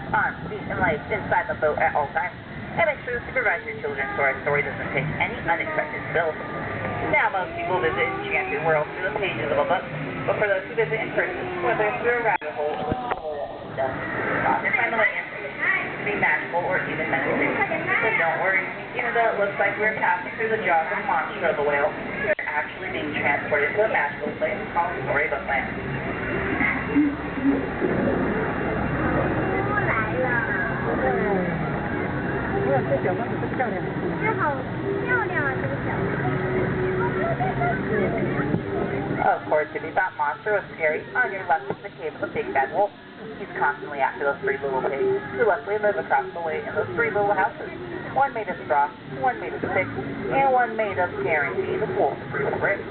hands, arms, feet, and legs inside the boat at all times. And make sure to supervise your children so our story doesn't take any unexpected spills. Now, most people visit enchanted worlds through the pages of a book, but for those who visit in person, whether through a rabbit hole or with a hole stuff, often find the land to be magical or even menacing. But don't worry, even though it looks like we're passing through the jaws and monster of the whale, we're actually being transported to a magical place called Storybook-Land. 这小房子真漂亮。这好漂亮啊，这个小房子。Of course, if you thought monster was scary, on your left is the cave of the big bad wolf. He's constantly after those three little pigs, who luckily live across the way in those three little houses. One made of straw, one made of sticks, and one made of guaranteed wolf-proof bricks.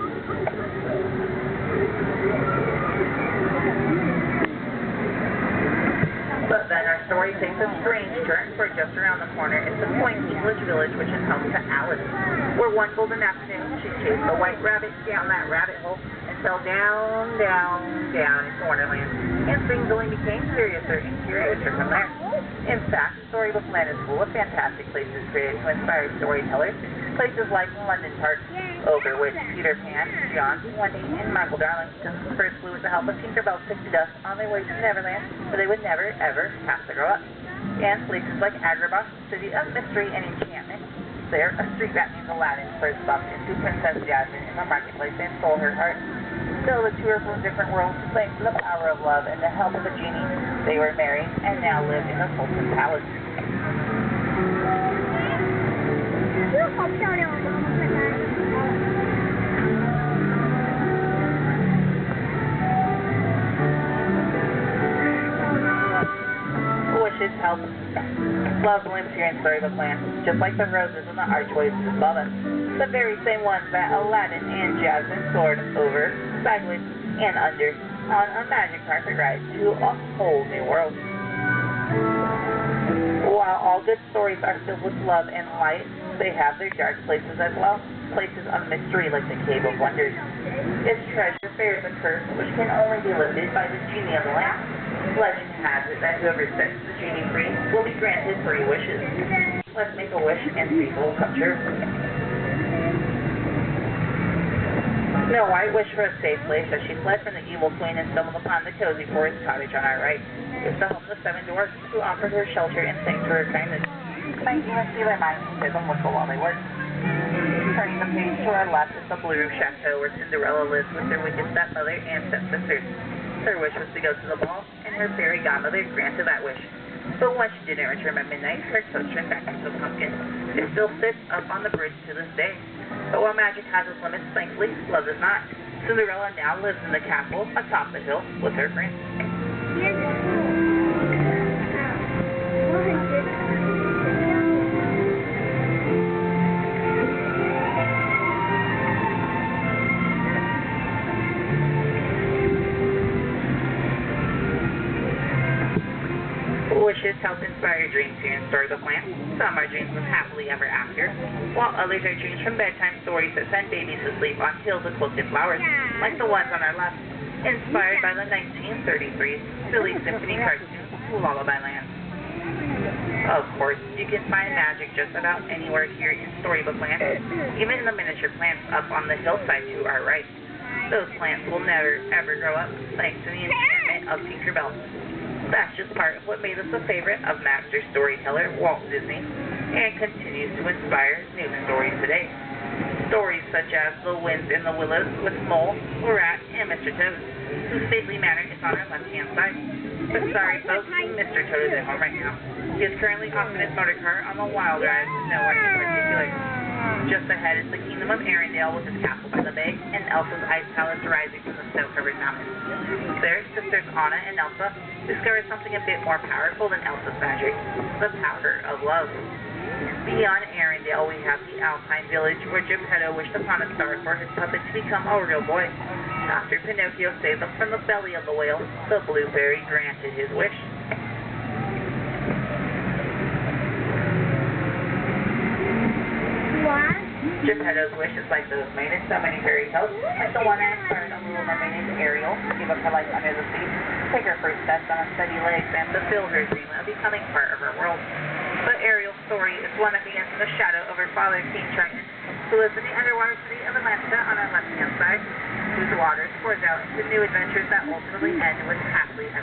But then our story takes a strange turn, for just around the corner is the quaint English village which is home to Aladdin, where one golden afternoon she chased the white rabbit down that rabbit hole and fell down, down, down into Wonderland, and things only became curiouser and curiouser from there. In fact, Storybook-Land is full of fantastic places created to inspire storytellers, places like London Park, over which Peter Pan, John, Wendy, and Michael Darling first flew with the help of Tinkerbell's pixie dust on their way to Neverland, where they would never, ever have to grow up. And places like Agrabah, City of Mystery and Enchantment. There, a street rat named Aladdin first bumped into Princess Jasmine in the marketplace and stole her heart. Still, the two are from different worlds, thanks to the power of love and the help of a genie. They were married and now live in the Sultan's palace. 这好漂亮啊，好可爱。Wishes help. Love blooms here in Storybook-Land, just like the roses and the archways above us. The very same ones that Aladdin and Jasmine soared over, sideways, and under on a magic carpet ride to a whole new world. While all good stories are filled with love and light, they have their dark places as well, places of mystery like the Cave of Wonders. Its treasure bears a curse which can only be lifted by the genie of the lamp. Legend has it that whoever sets the genie free will be granted 3 wishes. Let's make a wish and see if it will come true. Snow White wished for a safe place as she fled from the evil queen and stumbled upon the cozy forest cottage on our right. It's the home of the 7 dwarfs who offered her shelter and thanks for her kindness. Might even see their minds and them whistle while they work. Turning the page to our left is the Blue Room Chateau where Cinderella lives with her wicked stepmother and stepsisters. Her wish was to go to the ball, and her fairy godmother granted that wish. But when she didn't return at midnight, her coat turned back into a pumpkin. It still sits up on the bridge to this day. But while magic has its limits, thankfully, love does not. Cinderella now lives in the castle atop the hill with her prince. Wishes help inspire dreams here in Storybook-Land. Some are dreams of happily ever after, while others are dreams from bedtime stories that send babies to sleep on hills of quilted flowers, like the ones on our left, inspired by the 1933 Silly Symphony cartoon, Lullaby Land. Of course, you can find magic just about anywhere here in Storybook-Land, even in the miniature plants up on the hillside to our right. Those plants will never, ever grow up, thanks to the enchantment of Tinkerbell. That's just part of what made us a favorite of master storyteller Walt Disney, and continues to inspire new stories today. Stories such as The Wind in the Willows with Mole, Rat, and Mr. Toad, whose stately manner is on our left-hand side. But sorry folks, Mr. Toad is at home right now. He is currently off in his motor car on the wild ride with no one in particular. Just ahead is the Kingdom of Arendelle with its castle by the bay, and Elsa's ice palace rising from the snow-covered mountains. There, sisters Anna and Elsa discover something a bit more powerful than Elsa's magic, the power of love. Beyond Arendelle, we have the Alpine village, where Geppetto wished upon a star for his puppet to become a real boy. After Pinocchio saved them from the belly of the whale, the Blue Fairy granted his wish. What? Geppetto's wish is like those made in so many fairy tales, like the one that inspired a little mermaid named Ariel to give up her life under the sea, take her first steps on unsteady legs, and fulfill her dream of becoming part of her world. But Ariel's story is one that begins in the shadow of her father, King Triton, who lives in the underwater city of Atlanta on our left-hand side, whose waters pours out into new adventures that ultimately end with happily ever